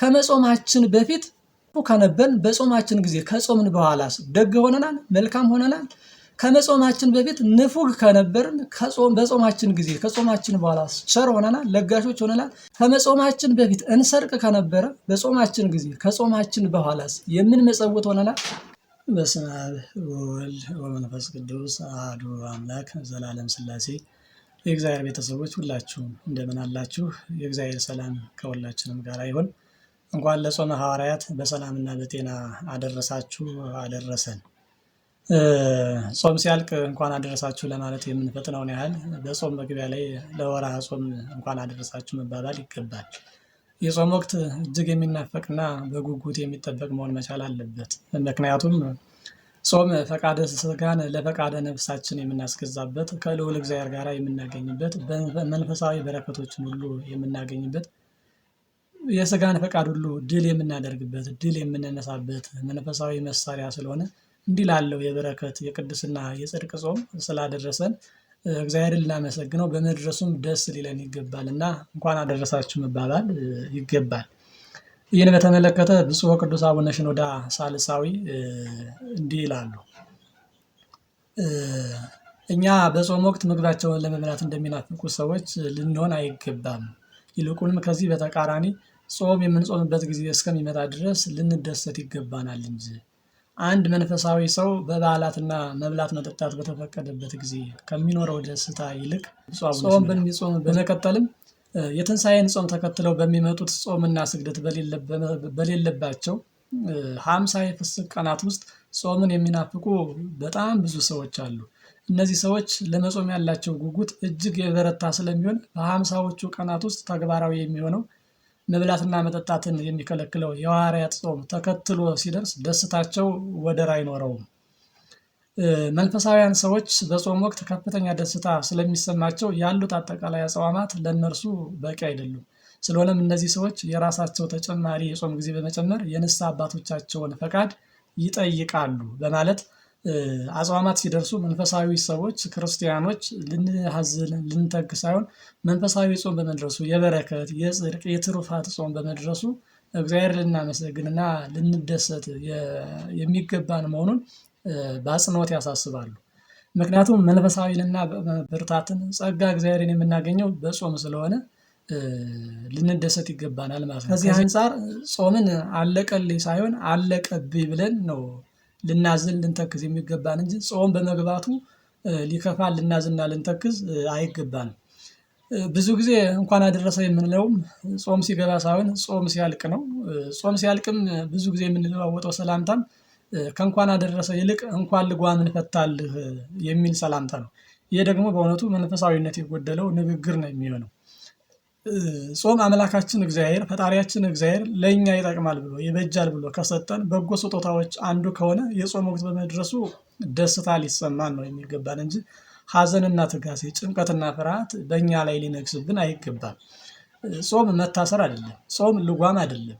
ከመጾማችን በፊት ከነበርን በጾማችን ጊዜ ከጾምን በኋላስ ደግ ሆነናል? መልካም ሆነናል? ከመጾማችን በፊት ንፉግ ከነበርን በጾማችን ጊዜ ከጾማችን በኋላስ ቸር ሆነናል? ለጋሾች ሆነናል? ከመጾማችን በፊት እንሰርቅ ከነበረ በጾማችን ጊዜ ከጾማችን በኋላስ የምንመጸውት ሆነናል? በስመ አብ ወወልድ ወመንፈስ ቅዱስ አሐዱ አምላክ ዘላለም ሥላሴ። የእግዚአብሔር ቤተሰቦች ሁላችሁም እንደምን አላችሁ? የእግዚአብሔር ሰላም ከሁላችንም ጋር ይሁን። እንኳን ለጾመ ሐዋርያት በሰላምና በጤና አደረሳችሁ አደረሰን። ጾም ሲያልቅ እንኳን አደረሳችሁ ለማለት የምንፈጥነውን ያህል በጾም መግቢያ ላይ ለወርሃ ጾም እንኳን አደረሳችሁ መባባል ይገባል። የጾም ወቅት እጅግ የሚናፈቅና በጉጉት የሚጠበቅ መሆን መቻል አለበት። ምክንያቱም ጾም ፈቃደ ሥጋን ለፈቃደ ነፍሳችን የምናስገዛበት፣ ከልዑል እግዚአብሔር ጋር የምናገኝበት፣ መንፈሳዊ በረከቶችን ሁሉ የምናገኝበት፣ የሥጋን ፈቃድ ሁሉ ድል የምናደርግበት፣ ድል የምንነሳበት መንፈሳዊ መሳሪያ ስለሆነ እንዲህ ላለው የበረከት የቅድስና የጽድቅ ጾም ስላደረሰን እግዚአብሔርን ልናመሰግነው በመድረሱም ደስ ሊለን ይገባልና እንኳን አደረሳችሁ መባባል ይገባል። ይህን በተመለከተ ብፁዕ ወቅዱስ አቡነ ሽኖዳ ሳልሳዊ እንዲህ ይላሉ። እኛ በጾም ወቅት ምግባቸውን ለመብላት እንደሚናፍቁ ሰዎች ልንሆን አይገባም። ይልቁንም ከዚህ በተቃራኒ ጾም የምንጾምበት ጊዜ እስከሚመጣ ድረስ ልንደሰት ይገባናል እንጂ። አንድ መንፈሳዊ ሰው በበዓላትና መብላት መጠጣት በተፈቀደበት ጊዜ ከሚኖረው ደስታ ይልቅ ጾም በሚጾም በመቀጠልም የትንሣኤን ጾም ተከትለው በሚመጡት ጾምና ስግደት በሌለባቸው 50 የፍስክ ቀናት ውስጥ ጾምን የሚናፍቁ በጣም ብዙ ሰዎች አሉ። እነዚህ ሰዎች ለመጾም ያላቸው ጉጉት እጅግ የበረታ ስለሚሆን በ50ዎቹ ቀናት ውስጥ ተግባራዊ የሚሆነው መብላትና መጠጣትን የሚከለክለው የሐዋርያት ጾም ተከትሎ ሲደርስ ደስታቸው ወደር አይኖረውም። መንፈሳውያን ሰዎች በጾም ወቅት ከፍተኛ ደስታ ስለሚሰማቸው ያሉት አጠቃላይ አጽዋማት ለእነርሱ በቂ አይደሉም። ስለሆነም እነዚህ ሰዎች የራሳቸው ተጨማሪ የጾም ጊዜ በመጨመር የንስሐ አባቶቻቸውን ፈቃድ ይጠይቃሉ በማለት አጽዋማት ሲደርሱ መንፈሳዊ ሰዎች ክርስቲያኖች ልንሐዘን ልንተግ ሳይሆን መንፈሳዊ ጾም በመድረሱ የበረከት የጽድቅ የትሩፋት ጾም በመድረሱ እግዚአብሔር ልናመሰግንና ልንደሰት የሚገባን መሆኑን በአጽንኦት ያሳስባሉ። ምክንያቱም መንፈሳዊንና ብርታትን ጸጋ እግዚአብሔርን የምናገኘው በጾም ስለሆነ ልንደሰት ይገባናል ማለት ነው። ከዚህ አንፃር ጾምን አለቀልኝ ሳይሆን አለቀብኝ ብለን ነው ልናዝን ልንተክዝ የሚገባን እንጂ ጾም በመግባቱ ሊከፋን ልናዝንና ልንተክዝ አይገባንም። ብዙ ጊዜ እንኳን አደረሰ የምንለውም ጾም ሲገባ ሳይሆን ጾም ሲያልቅ ነው። ጾም ሲያልቅም ብዙ ጊዜ የምንለዋወጠው ሰላምታም ከእንኳን አደረሰ ይልቅ እንኳን ልጓምን ፈታልህ የሚል ሰላምታ ነው። ይህ ደግሞ በእውነቱ መንፈሳዊነት የጎደለው ንግግር ነው የሚሆነው። ጾም አምላካችን እግዚአብሔር ፈጣሪያችን እግዚአብሔር ለእኛ ይጠቅማል ብሎ ይበጃል ብሎ ከሰጠን በጎ ስጦታዎች አንዱ ከሆነ የጾም ወቅት በመድረሱ ደስታ ሊሰማን ነው የሚገባን እንጂ ሐዘንና ትጋሴ ጭንቀትና ፍርሃት በእኛ ላይ ሊነግስብን አይገባም። ጾም መታሰር አይደለም። ጾም ልጓም አይደለም።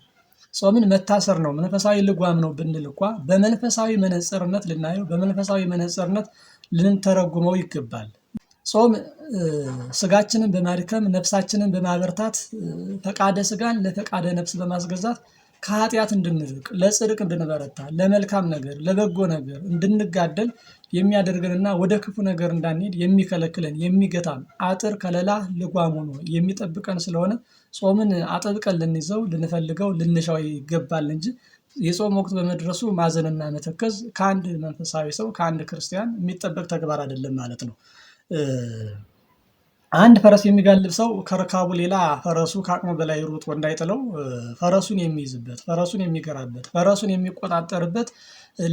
ጾምን መታሰር ነው መንፈሳዊ ልጓም ነው ብንል እንኳ በመንፈሳዊ መነጽርነት ልናየው በመንፈሳዊ መነጽርነት ልንተረጉመው ይገባል። ጾም ስጋችንን በማድከም ነፍሳችንን በማበርታት ፈቃደ ስጋን ለፈቃደ ነፍስ በማስገዛት ከኃጢአት እንድንርቅ ለጽድቅ እንድንበረታ ለመልካም ነገር ለበጎ ነገር እንድንጋደል የሚያደርገንና ወደ ክፉ ነገር እንዳንሄድ የሚከለክለን የሚገታን አጥር ከለላ ልጓም ሆኖ የሚጠብቀን ስለሆነ ጾምን አጥብቀን ልንይዘው ልንፈልገው ልንሻው ይገባል እንጂ የጾም ወቅት በመድረሱ ማዘንና መተከዝ ከአንድ መንፈሳዊ ሰው ከአንድ ክርስቲያን የሚጠበቅ ተግባር አይደለም ማለት ነው። አንድ ፈረስ የሚጋልብ ሰው ከርካቡ ሌላ ፈረሱ ከአቅሙ በላይ ሩጦ እንዳይጥለው ፈረሱን የሚይዝበት ፈረሱን የሚገራበት ፈረሱን የሚቆጣጠርበት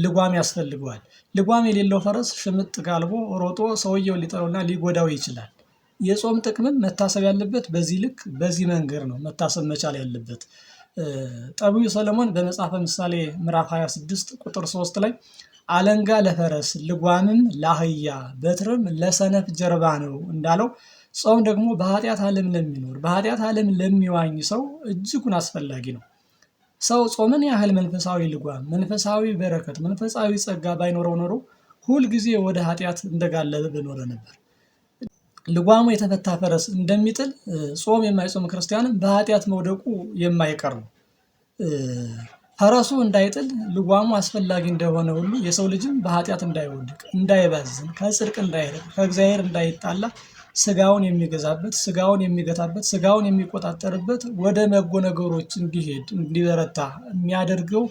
ልጓም ያስፈልገዋል። ልጓም የሌለው ፈረስ ሽምጥ ጋልቦ ሮጦ ሰውየው ሊጥለውና ሊጎዳው ይችላል። የጾም ጥቅምም መታሰብ ያለበት በዚህ ልክ በዚህ መንገድ ነው መታሰብ መቻል ያለበት። ጠቢቡ ሰለሞን በመጽሐፈ ምሳሌ ምዕራፍ 26 ቁጥር 3 ላይ አለንጋ ለፈረስ ልጓምም ለአህያ በትርም ለሰነፍ ጀርባ ነው እንዳለው ጾም ደግሞ በኃጢአት ዓለም ለሚኖር በኃጢአት ዓለም ለሚዋኝ ሰው እጅጉን አስፈላጊ ነው። ሰው ጾምን ያህል መንፈሳዊ ልጓም መንፈሳዊ በረከት መንፈሳዊ ጸጋ ባይኖረው ኖሮ ሁልጊዜ ወደ ኃጢአት እንደጋለበ በኖረ ነበር። ልጓሙ የተፈታ ፈረስ እንደሚጥል ጾም የማይጾም ክርስቲያንም በኃጢአት መውደቁ የማይቀር ነው። ፈረሱ እንዳይጥል ልጓሙ አስፈላጊ እንደሆነ ሁሉ የሰው ልጅም በኃጢአት እንዳይወድቅ እንዳይባዝን ከጽድቅ እንዳይርቅ ከእግዚአብሔር እንዳይጣላ ስጋውን የሚገዛበት ስጋውን የሚገታበት ስጋውን የሚቆጣጠርበት ወደ በጎ ነገሮች እንዲሄድ እንዲበረታ የሚያደርገው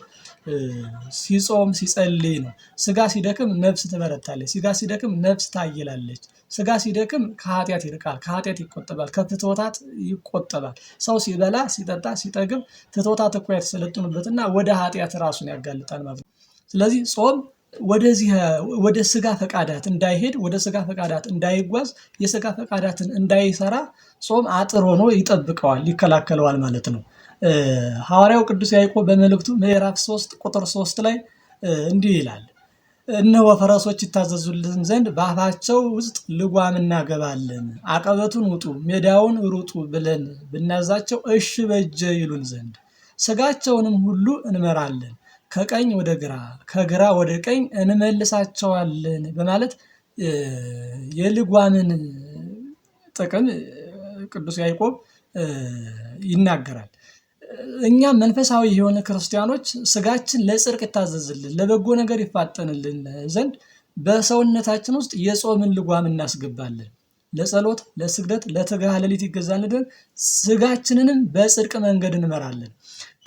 ሲጾም ሲጸልይ ነው። ስጋ ሲደክም ነፍስ ትበረታለች። ስጋ ሲደክም ነፍስ ታይላለች። ስጋ ሲደክም ከኃጢአት ይርቃል፣ ከኃጢአት ይቆጠባል፣ ከፍትወታት ይቆጠባል። ሰው ሲበላ ሲጠጣ ሲጠግብ ፍትወታት እኮ የተሰለጠኑበትና ወደ ኃጢአት ራሱን ያጋልጣል ማለት ነው። ስለዚህ ጾም ወደ ስጋ ፈቃዳት እንዳይሄድ ወደ ስጋ ፈቃዳት እንዳይጓዝ የስጋ ፈቃዳትን እንዳይሰራ ጾም አጥር ሆኖ ይጠብቀዋል፣ ይከላከለዋል ማለት ነው። ሐዋርያው ቅዱስ ያዕቆብ በመልእክቱ ምዕራፍ 3 ቁጥር 3 ላይ እንዲህ ይላል፣ እነሆ ፈረሶች ይታዘዙልን ዘንድ በአፋቸው ውስጥ ልጓም እናገባለን፣ አቀበቱን ውጡ ሜዳውን ሩጡ ብለን ብናዛቸው እሺ በጀ ይሉን ዘንድ ስጋቸውንም ሁሉ እንመራለን፣ ከቀኝ ወደ ግራ ከግራ ወደ ቀኝ እንመልሳቸዋለን በማለት የልጓምን ጥቅም ቅዱስ ያዕቆብ ይናገራል። እኛም መንፈሳዊ የሆነ ክርስቲያኖች ስጋችን ለጽድቅ ይታዘዝልን ለበጎ ነገር ይፋጠንልን ዘንድ በሰውነታችን ውስጥ የጾምን ልጓም እናስገባለን። ለጸሎት ለስግደት ለትጋሃ ሌሊት ይገዛልን ስጋችንንም በጽድቅ መንገድ እንመራለን።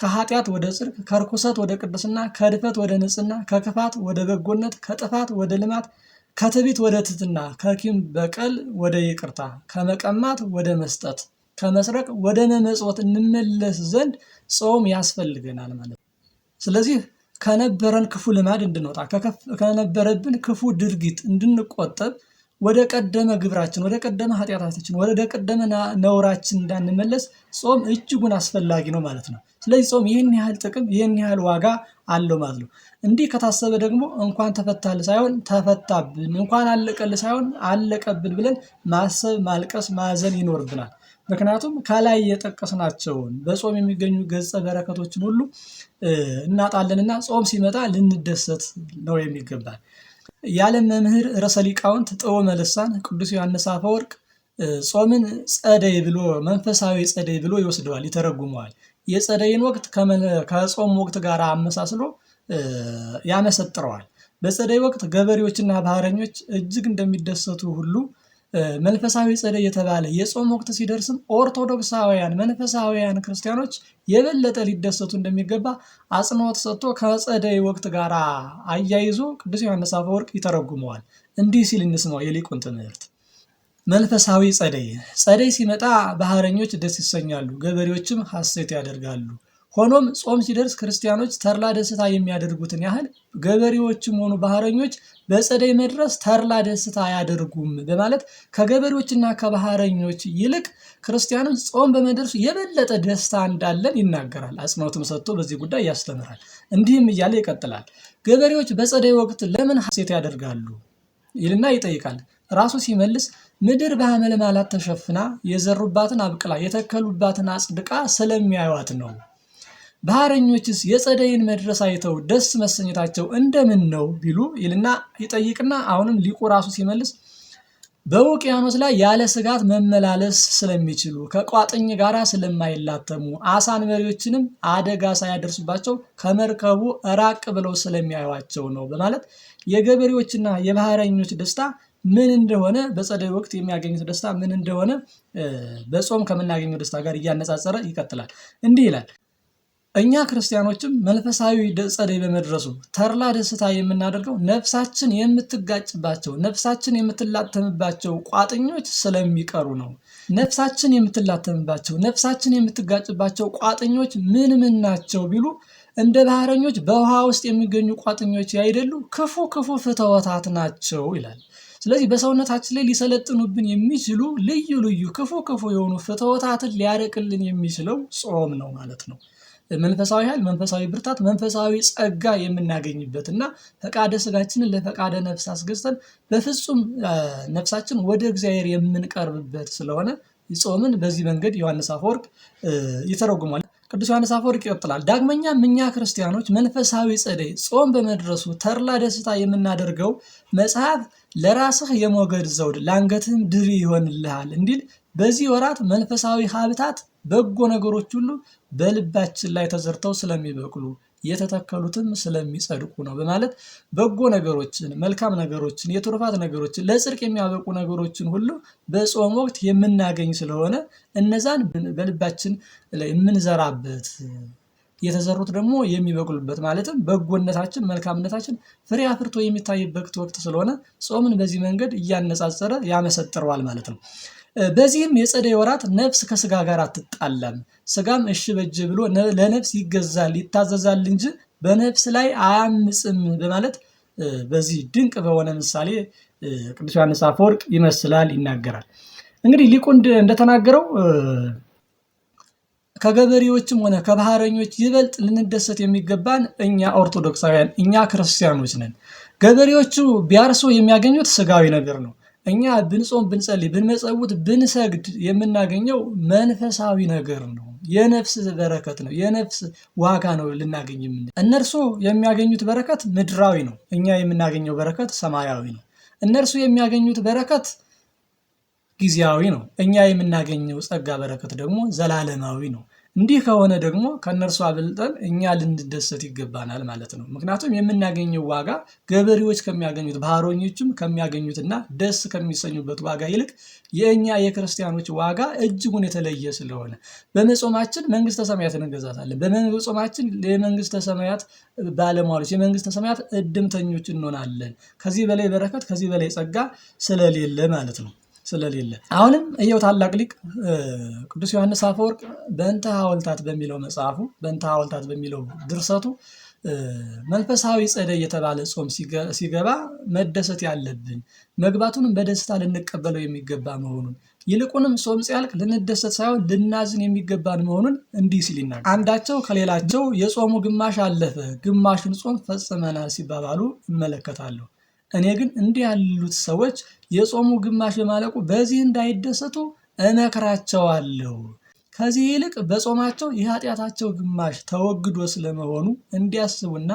ከኃጢአት ወደ ጽድቅ ከርኩሰት ወደ ቅድስና ከድፈት ወደ ንጽህና ከክፋት ወደ በጎነት ከጥፋት ወደ ልማት ከትዕቢት ወደ ትሕትና ከቂም በቀል ወደ ይቅርታ ከመቀማት ወደ መስጠት ከመስረቅ ወደ መመጽወት እንመለስ ዘንድ ጾም ያስፈልገናል ማለት ነው። ስለዚህ ከነበረን ክፉ ልማድ እንድንወጣ ከነበረብን ክፉ ድርጊት እንድንቆጠብ ወደ ቀደመ ግብራችን ወደ ቀደመ ኃጢአታችን ወደ ቀደመ ነውራችን እንዳንመለስ ጾም እጅጉን አስፈላጊ ነው ማለት ነው። ስለዚህ ጾም ይህን ያህል ጥቅም ይህን ያህል ዋጋ አለው ማለት ነው። እንዲህ ከታሰበ ደግሞ እንኳን ተፈታል ሳይሆን ተፈታብን እንኳን አለቀል ሳይሆን አለቀብን ብለን ማሰብ ማልቀስ ማዘን ይኖርብናል። ምክንያቱም ከላይ የጠቀስናቸውን በጾም የሚገኙ ገጸ በረከቶችን ሁሉ እናጣለንና ጾም ሲመጣ ልንደሰት ነው የሚገባል። የዓለም መምህር ርዕሰ ሊቃውንት ጥዑመ ልሳን ቅዱስ ዮሐንስ አፈወርቅ ጾምን ጸደይ ብሎ መንፈሳዊ ጸደይ ብሎ ይወስደዋል፣ ይተረጉመዋል። የጸደይን ወቅት ከጾም ወቅት ጋር አመሳስሎ ያመሰጥረዋል። በጸደይ ወቅት ገበሬዎችና ባህረኞች እጅግ እንደሚደሰቱ ሁሉ መንፈሳዊ ጸደይ የተባለ የጾም ወቅት ሲደርስም ኦርቶዶክሳውያን መንፈሳውያን ክርስቲያኖች የበለጠ ሊደሰቱ እንደሚገባ አጽንኦት ሰጥቶ ከጸደይ ወቅት ጋር አያይዞ ቅዱስ ዮሐንስ አፈወርቅ ይተረጉመዋል። እንዲህ ሲል እንስማው የሊቁን ትምህርት። መንፈሳዊ ጸደይ ጸደይ ሲመጣ ባህረኞች ደስ ይሰኛሉ፣ ገበሬዎችም ሐሴት ያደርጋሉ። ሆኖም ጾም ሲደርስ ክርስቲያኖች ተድላ ደስታ የሚያደርጉትን ያህል ገበሬዎችም ሆኑ ባህረኞች በጸደይ መድረስ ተድላ ደስታ አያደርጉም በማለት ከገበሬዎችና ከባህረኞች ይልቅ ክርስቲያኖች ጾም በመድረሱ የበለጠ ደስታ እንዳለን ይናገራል። አጽንኦትም ሰጥቶ በዚህ ጉዳይ ያስተምራል። እንዲህም እያለ ይቀጥላል። ገበሬዎች በጸደይ ወቅት ለምን ሐሴት ያደርጋሉ ይልና ይጠይቃል። ራሱ ሲመልስ ምድር በሐመልማላት ተሸፍና የዘሩባትን አብቅላ የተከሉባትን አጽድቃ ስለሚያዩት ነው። ባህረኞችስ የጸደይን መድረስ አይተው ደስ መሰኘታቸው እንደምን ነው ቢሉ ይልና ይጠይቅና አሁንም ሊቁ ራሱ ሲመልስ በውቅያኖስ ላይ ያለ ስጋት መመላለስ ስለሚችሉ ከቋጥኝ ጋር ስለማይላተሙ አሳ አንበሪዎችንም አደጋ ሳያደርሱባቸው ከመርከቡ ራቅ ብለው ስለሚያዩዋቸው ነው በማለት የገበሬዎችና የባህረኞች ደስታ ምን እንደሆነ በጸደይ ወቅት የሚያገኙት ደስታ ምን እንደሆነ በጾም ከምናገኘው ደስታ ጋር እያነጻጸረ ይቀጥላል። እንዲህ ይላል። እኛ ክርስቲያኖችም መንፈሳዊ ጸደይ በመድረሱ ተድላ ደስታ የምናደርገው ነፍሳችን የምትጋጭባቸው ነፍሳችን የምትላተምባቸው ቋጥኞች ስለሚቀሩ ነው። ነፍሳችን የምትላተምባቸው ነፍሳችን የምትጋጭባቸው ቋጥኞች ምን ናቸው ቢሉ እንደ ባህረኞች በውሃ ውስጥ የሚገኙ ቋጥኞች ያይደሉ ክፉ ክፉ ፍትወታት ናቸው ይላል። ስለዚህ በሰውነታችን ላይ ሊሰለጥኑብን የሚችሉ ልዩ ልዩ ክፉ ክፉ የሆኑ ፍትወታትን ሊያርቅልን የሚችለው ጾም ነው ማለት ነው። መንፈሳዊ ኃይል መንፈሳዊ ብርታት መንፈሳዊ ጸጋ የምናገኝበት እና ፈቃደ ስጋችንን ለፈቃደ ነፍስ አስገዝተን በፍጹም ነፍሳችን ወደ እግዚአብሔር የምንቀርብበት ስለሆነ ጾምን በዚህ መንገድ ዮሐንስ አፈወርቅ ይተረጉማል። ቅዱስ ዮሐንስ አፈወርቅ ይቀጥላል። ዳግመኛም እኛ ክርስቲያኖች መንፈሳዊ ጸደይ ጾም በመድረሱ ተድላ ደስታ የምናደርገው መጽሐፍ ለራስህ የሞገድ ዘውድ ለአንገትህም ድሪ ይሆንልሃል እንዲል በዚህ ወራት መንፈሳዊ ሀብታት በጎ ነገሮች ሁሉ በልባችን ላይ ተዘርተው ስለሚበቅሉ የተተከሉትም ስለሚጸድቁ ነው በማለት በጎ ነገሮችን፣ መልካም ነገሮችን፣ የትሩፋት ነገሮችን፣ ለጽድቅ የሚያበቁ ነገሮችን ሁሉ በጾም ወቅት የምናገኝ ስለሆነ እነዛን በልባችን ላይ የምንዘራበት የተዘሩት ደግሞ የሚበቅሉበት ማለትም በጎነታችን፣ መልካምነታችን ፍሬ አፍርቶ የሚታይበት ወቅት ስለሆነ ጾምን በዚህ መንገድ እያነጻጸረ ያመሰጥረዋል ማለት ነው። በዚህም የጸደይ ወራት ነፍስ ከስጋ ጋር አትጣላም፣ ስጋም እሺ በጅ ብሎ ለነፍስ ይገዛል ይታዘዛል እንጂ በነፍስ ላይ አያምፅም በማለት በዚህ ድንቅ በሆነ ምሳሌ ቅዱስ ዮሐንስ አፈወርቅ ይመስላል ይናገራል። እንግዲህ ሊቁ እንደተናገረው ከገበሬዎችም ሆነ ከባህረኞች ይበልጥ ልንደሰት የሚገባን እኛ ኦርቶዶክሳውያን እኛ ክርስቲያኖች ነን። ገበሬዎቹ ቢያርሱ የሚያገኙት ስጋዊ ነገር ነው። እኛ ብንጾም፣ ብንጸልይ፣ ብንመጸውት፣ ብንሰግድ የምናገኘው መንፈሳዊ ነገር ነው። የነፍስ በረከት ነው። የነፍስ ዋጋ ነው ልናገኝ የምንችለው። እነርሱ የሚያገኙት በረከት ምድራዊ ነው። እኛ የምናገኘው በረከት ሰማያዊ ነው። እነርሱ የሚያገኙት በረከት ጊዜያዊ ነው። እኛ የምናገኘው ጸጋ በረከት ደግሞ ዘላለማዊ ነው። እንዲህ ከሆነ ደግሞ ከእነርሱ አብልጠን እኛ ልንደሰት ይገባናል ማለት ነው። ምክንያቱም የምናገኘው ዋጋ ገበሬዎች ከሚያገኙት ባህረኞችም ከሚያገኙትና ደስ ከሚሰኙበት ዋጋ ይልቅ የእኛ የክርስቲያኖች ዋጋ እጅጉን የተለየ ስለሆነ በመጾማችን መንግስተ ሰማያትን እንገዛታለን። በመጾማችን የመንግስተ ሰማያት ባለሟሎች፣ የመንግስተ ሰማያት እድምተኞች እንሆናለን። ከዚህ በላይ በረከት፣ ከዚህ በላይ ጸጋ ስለሌለ ማለት ነው። አሁንም እየው ታላቅ ሊቅ ቅዱስ ዮሐንስ አፈወርቅ በእንተ ሐወልታት በሚለው መጽሐፉ በእንተ ሐወልታት በሚለው ድርሰቱ መንፈሳዊ ጸደይ የተባለ ጾም ሲገባ መደሰት ያለብን መግባቱንም በደስታ ልንቀበለው የሚገባ መሆኑን ይልቁንም ጾም ሲያልቅ ልንደሰት ሳይሆን ልናዝን የሚገባን መሆኑን እንዲህ ሲል ይናገራል። አንዳቸው ከሌላቸው የጾሙ ግማሽ አለፈ፣ ግማሹን ጾም ፈጽመናል ሲባባሉ እመለከታለሁ። እኔ ግን እንዲህ ያሉት ሰዎች የጾሙ ግማሽ በማለቁ በዚህ እንዳይደሰቱ እመክራቸዋለሁ። ከዚህ ይልቅ በጾማቸው የኃጢአታቸው ግማሽ ተወግዶ ስለመሆኑ እንዲያስቡና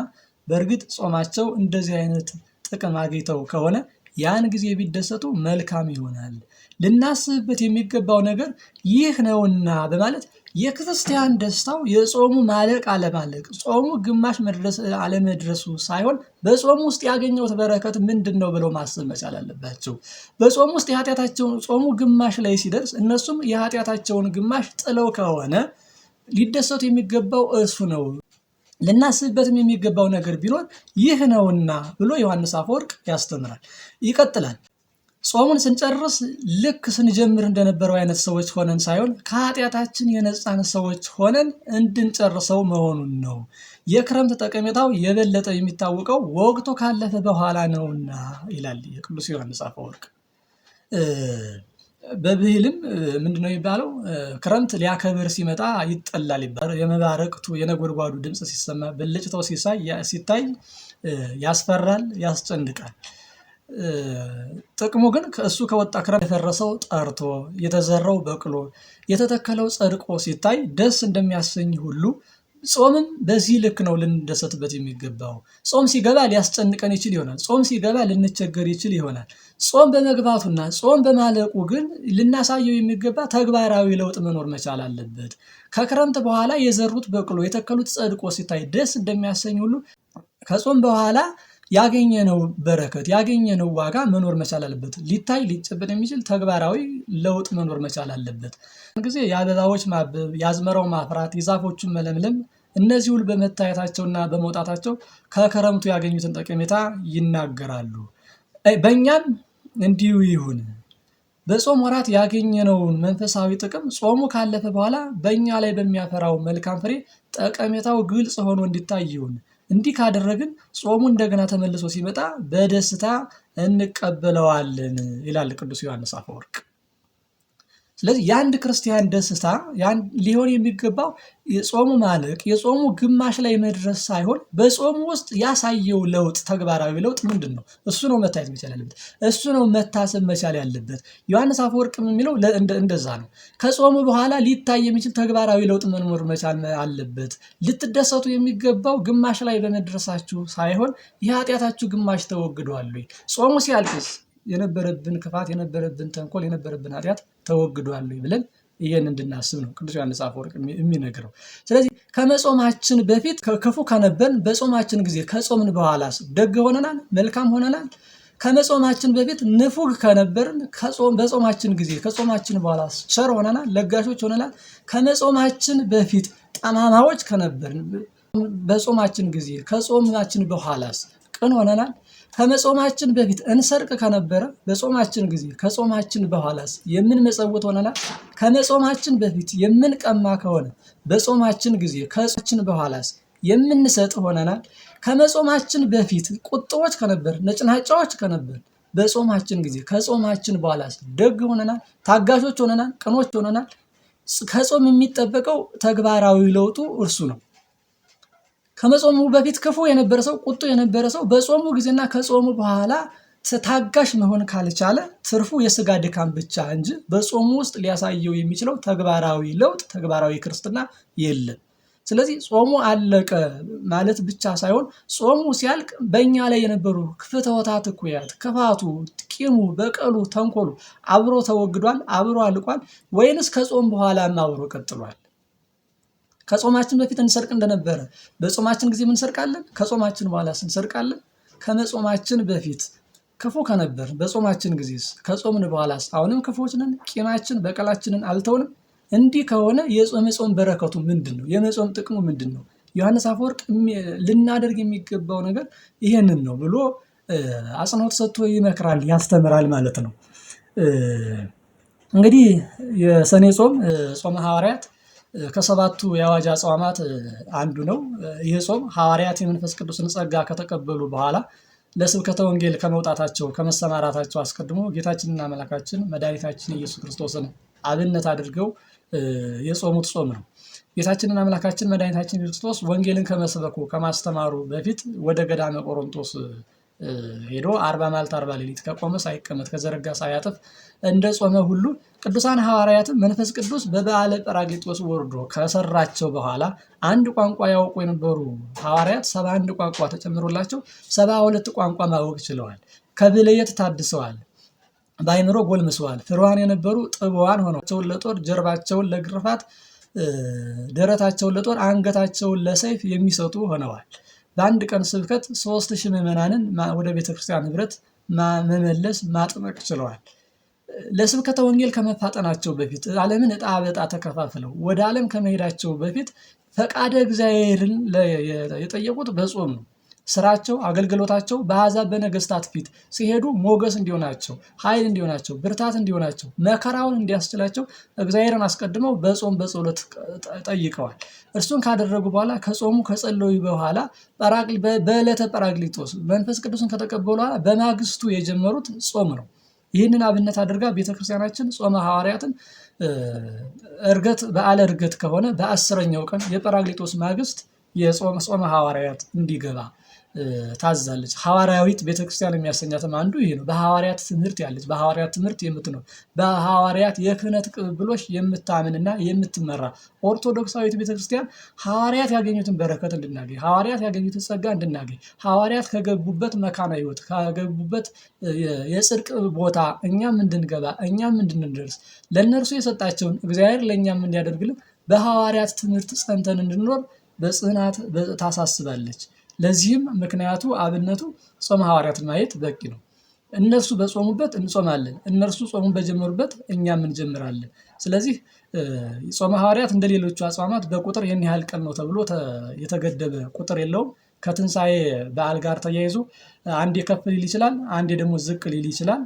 በእርግጥ ጾማቸው እንደዚህ አይነት ጥቅም አግኝተው ከሆነ ያን ጊዜ ቢደሰቱ መልካም ይሆናል። ልናስብበት የሚገባው ነገር ይህ ነውና በማለት የክርስቲያን ደስታው የጾሙ ማለቅ አለማለቅ፣ ጾሙ ግማሽ መድረስ አለመድረሱ ሳይሆን በጾሙ ውስጥ ያገኘውት በረከት ምንድን ነው ብለው ማሰብ መቻል አለባቸው። በጾሙ ውስጥ የኃጢአታቸውን ጾሙ ግማሽ ላይ ሲደርስ እነሱም የኃጢአታቸውን ግማሽ ጥለው ከሆነ ሊደሰቱ የሚገባው እሱ ነው። ልናስብበትም የሚገባው ነገር ቢኖር ይህ ነውና ብሎ ዮሐንስ አፈወርቅ ያስተምራል። ይቀጥላል። ጾሙን ስንጨርስ ልክ ስንጀምር እንደነበረው አይነት ሰዎች ሆነን ሳይሆን ከኃጢአታችን የነጻን ሰዎች ሆነን እንድንጨርሰው መሆኑን ነው። የክረምት ጠቀሜታው የበለጠ የሚታወቀው ወቅቱ ካለፈ በኋላ ነውና ይላል የቅዱስ ዮሐንስ አፈወርቅ። በብሂልም ምንድነው የሚባለው? ክረምት ሊያከብር ሲመጣ ይጠላል ይባላል። የመባረቅቱ የነጎድጓዱ ድምፅ ሲሰማ ብልጭታው ሲታይ ያስፈራል፣ ያስጨንቃል። ጥቅሙ ግን ከእሱ ከወጣ ክረምት የፈረሰው ጠርቶ የተዘራው በቅሎ የተተከለው ጸድቆ ሲታይ ደስ እንደሚያሰኝ ሁሉ ጾምም በዚህ ልክ ነው ልንደሰትበት የሚገባው። ጾም ሲገባ ሊያስጨንቀን ይችል ይሆናል። ጾም ሲገባ ልንቸገር ይችል ይሆናል። ጾም በመግባቱና ጾም በማለቁ ግን ልናሳየው የሚገባ ተግባራዊ ለውጥ መኖር መቻል አለበት። ከክረምት በኋላ የዘሩት በቅሎ የተከሉት ጸድቆ ሲታይ ደስ እንደሚያሰኝ ሁሉ ከጾም በኋላ ያገኘነው በረከት ያገኘነው ዋጋ መኖር መቻል አለበት። ሊታይ ሊጨበጥ የሚችል ተግባራዊ ለውጥ መኖር መቻል አለበት። ጊዜ የአበባዎች ማበብ፣ የአዝመራው ማፍራት፣ የዛፎቹን መለምለም እነዚህ ሁሉ በመታየታቸውና በመውጣታቸው ከክረምቱ ያገኙትን ጠቀሜታ ይናገራሉ። በእኛም እንዲሁ ይሁን። በጾም ወራት ያገኘነውን መንፈሳዊ ጥቅም ጾሙ ካለፈ በኋላ በእኛ ላይ በሚያፈራው መልካም ፍሬ ጠቀሜታው ግልጽ ሆኖ እንዲታይ ይሁን። እንዲህ ካደረግን ጾሙ እንደገና ተመልሶ ሲመጣ በደስታ እንቀበለዋለን ይላል ቅዱስ ዮሐንስ አፈወርቅ። ስለዚህ የአንድ ክርስቲያን ደስታ ሊሆን የሚገባው የጾሙ ማለቅ የጾሙ ግማሽ ላይ መድረስ ሳይሆን በጾሙ ውስጥ ያሳየው ለውጥ ተግባራዊ ለውጥ ምንድን ነው? እሱ ነው መታየት መቻል ያለበት። እሱ ነው መታሰብ መቻል ያለበት። ዮሐንስ አፈወርቅ የሚለው እንደዛ ነው። ከጾሙ በኋላ ሊታይ የሚችል ተግባራዊ ለውጥ መኖር መቻል አለበት። ልትደሰቱ የሚገባው ግማሽ ላይ በመድረሳችሁ ሳይሆን የኃጢአታችሁ ግማሽ ተወግዷል። ጾሙ ሲያልቅስ የነበረብን ክፋት፣ የነበረብን ተንኮል፣ የነበረብን ኃጢአት ተወግዷል ብለን ይሄን እንድናስብ ነው ቅዱስ ዮሐንስ አፈወርቅ የሚነግረው። ስለዚህ ከመጾማችን በፊት ክፉ ከነበርን በጾማችን ጊዜ ከጾምን በኋላስ ደግ ሆነናል? መልካም ሆነናል? ከመጾማችን በፊት ንፉግ ከነበርን በጾማችን ጊዜ ከጾማችን በኋላ ቸር ሆነናል? ለጋሾች ሆነናል? ከመጾማችን በፊት ጠማማዎች ከነበርን በጾማችን ጊዜ ከጾማችን በኋላስ ቅን ሆነናል? ከመጾማችን በፊት እንሰርቅ ከነበረ በጾማችን ጊዜ ከጾማችን በኋላስ የምንመጸውት ሆነናል? ከመጾማችን በፊት የምንቀማ ከሆነ በጾማችን ጊዜ ከጾማችን በኋላስ የምንሰጥ ሆነናል? ከመጾማችን በፊት ቁጥቦች ከነበር፣ ነጭናጫዎች ከነበር በጾማችን ጊዜ ከጾማችን በኋላስ ደግ ሆነናል? ታጋሾች ሆነናል? ቅኖች ሆነናል? ከጾም የሚጠበቀው ተግባራዊ ለውጡ እርሱ ነው። ከመጾሙ በፊት ክፉ የነበረ ሰው፣ ቁጡ የነበረ ሰው በጾሙ ጊዜና ከጾሙ በኋላ ታጋሽ መሆን ካልቻለ ትርፉ የስጋ ድካም ብቻ እንጂ በጾሙ ውስጥ ሊያሳየው የሚችለው ተግባራዊ ለውጥ፣ ተግባራዊ ክርስትና የለም። ስለዚህ ጾሙ አለቀ ማለት ብቻ ሳይሆን ጾሙ ሲያልቅ በእኛ ላይ የነበሩ ፍትወታት፣ እኩያት፣ ክፋቱ፣ ቂሙ፣ በቀሉ፣ ተንኮሉ አብሮ ተወግዷል? አብሮ አልቋል? ወይንስ ከጾም በኋላም አብሮ ቀጥሏል? ከጾማችን በፊት እንሰርቅ እንደነበረ በጾማችን ጊዜ እንሰርቃለን? ከጾማችን በኋላ እንሰርቃለን? ከመጾማችን በፊት ክፉ ከነበር በጾማችን ጊዜስ ከጾምን በኋላስ አሁንም ክፉዎች ነን? ቂማችን በቀላችንን አልተውንም? እንዲህ ከሆነ የጾም በረከቱ ምንድን ነው? የመጾም ጥቅሙ ምንድን ነው? ዮሐንስ አፈወርቅ ልናደርግ የሚገባው ነገር ይሄንን ነው ብሎ አጽንኦት ሰጥቶ ይመክራል፣ ያስተምራል ማለት ነው። እንግዲህ የሰኔ ጾም ጾመ ሐዋርያት ከሰባቱ የአዋጅ አጽዋማት አንዱ ነው። ይህ ጾም ሐዋርያት የመንፈስ ቅዱስን ጸጋ ከተቀበሉ በኋላ ለስብከተ ወንጌል ከመውጣታቸው ከመሰማራታቸው አስቀድሞ ጌታችንና አምላካችን መድኃኒታችን ኢየሱስ ክርስቶስን አብነት አድርገው የጾሙት ጾም ነው። ጌታችንና አምላካችን መድኃኒታችን ኢየሱስ ክርስቶስ ወንጌልን ከመስበኩ ከማስተማሩ በፊት ወደ ገዳመ ቆሮንቶስ ሄዶ 40 መዓልት 40 ሌሊት ከቆመ ሳይቀመጥ ከዘረጋ ሳያጥፍ እንደ ጾመ ሁሉ ቅዱሳን ሐዋርያትም መንፈስ ቅዱስ በበዓለ ጰራቅሊጦስ ወርዶ ከሰራቸው በኋላ አንድ ቋንቋ ያውቁ የነበሩ ሐዋርያት 71 ቋንቋ ተጨምሮላቸው 72 ቋንቋ ማወቅ ችለዋል። ከብልየት ታድሰዋል። በአይምሮ ጎልምሰዋል። ፍሩሃን የነበሩ ጥቡዋን ሆነዋል። ለጦር ጀርባቸውን ለግርፋት፣ ደረታቸውን ለጦር አንገታቸውን ለሰይፍ የሚሰጡ ሆነዋል። በአንድ ቀን ስብከት 3000 ምዕመናንን ወደ ቤተክርስቲያን ህብረት መመለስ ማጥመቅ ችለዋል። ለስብከተ ወንጌል ከመፋጠናቸው በፊት ዓለምን ዕጣ በዕጣ ተከፋፍለው ወደ ዓለም ከመሄዳቸው በፊት ፈቃደ እግዚአብሔርን የጠየቁት በጾም ነው። ስራቸው፣ አገልግሎታቸው በአሕዛብ በነገስታት ፊት ሲሄዱ ሞገስ እንዲሆናቸው፣ ኃይል እንዲሆናቸው፣ ብርታት እንዲሆናቸው፣ መከራውን እንዲያስችላቸው እግዚአብሔርን አስቀድመው በጾም በጸሎት ጠይቀዋል። እርሱን ካደረጉ በኋላ ከጾሙ ከጸለዩ በኋላ በዕለተ ጰራቅሊጦስ መንፈስ ቅዱስን ከተቀበሉ በኋላ በማግስቱ የጀመሩት ጾም ነው። ይህንን አብነት አድርጋ ቤተክርስቲያናችን ጾመ ሐዋርያትን በዓለ ዕርገት ከሆነ በ10ኛው ቀን የጰራቅሊጦስ ማግስት የጾመ ሐዋርያት እንዲገባ ታዛለች። ሐዋርያዊት ቤተክርስቲያን የሚያሰኛትም አንዱ ይሄ ነው። በሐዋርያት ትምህርት ያለች፣ በሐዋርያት ትምህርት የምትኖር፣ በሐዋርያት የክህነት ቅብብሎሽ የምታምንና የምትመራ ኦርቶዶክሳዊት ቤተክርስቲያን ሐዋርያት ያገኙትን በረከት እንድናገኝ፣ ሐዋርያት ያገኙትን ጸጋ እንድናገኝ፣ ሐዋርያት ከገቡበት መካነ ሕይወት ከገቡበት የጽድቅ ቦታ እኛም እንድንገባ እኛም እንድንደርስ ለእነርሱ የሰጣቸውን እግዚአብሔር ለእኛም እንዲያደርግልን በሐዋርያት ትምህርት ጸንተን እንድንኖር በጽናት ታሳስባለች። ለዚህም ምክንያቱ አብነቱ ጾመ ሐዋርያትን ማየት በቂ ነው። እነርሱ በጾሙበት እንጾማለን፣ እነርሱ ጾሙን በጀመሩበት እኛም እንጀምራለን። ስለዚህ ጾመ ሐዋርያት እንደ ሌሎቹ አጽዋማት በቁጥር ይህን ያህል ቀን ነው ተብሎ የተገደበ ቁጥር የለውም። ከትንሣኤ በዓል ጋር ተያይዞ አንዴ ከፍ ሊል ይችላል፣ አንዴ ደግሞ ዝቅ ሊል ይችላል።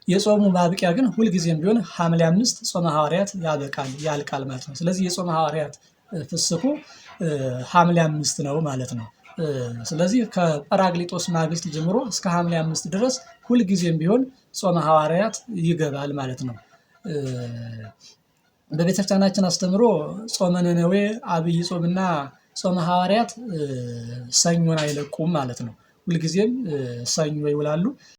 የጾሙ ማብቂያ ግን ሁልጊዜም ቢሆን ሐምሌ 5 ጾመ ሐዋርያት ያልቃል ማለት ነው። ስለዚህ የጾመ ሐዋርያት ፍስኩ ሐምሌ 5 ነው ማለት ነው። ስለዚህ ከጰራቅሊጦስ ማግስት ጀምሮ እስከ ሐምሌ 5 ድረስ ሁልጊዜም ቢሆን ጾመ ሐዋርያት ይገባል ማለት ነው። በቤተክርስቲያናችን አስተምሮ ጾመ ነነዌ፣ አብይ ጾምና ጾመ ሐዋርያት ሰኞን አይለቁም ማለት ነው። ሁልጊዜም ሰኞ ይውላሉ።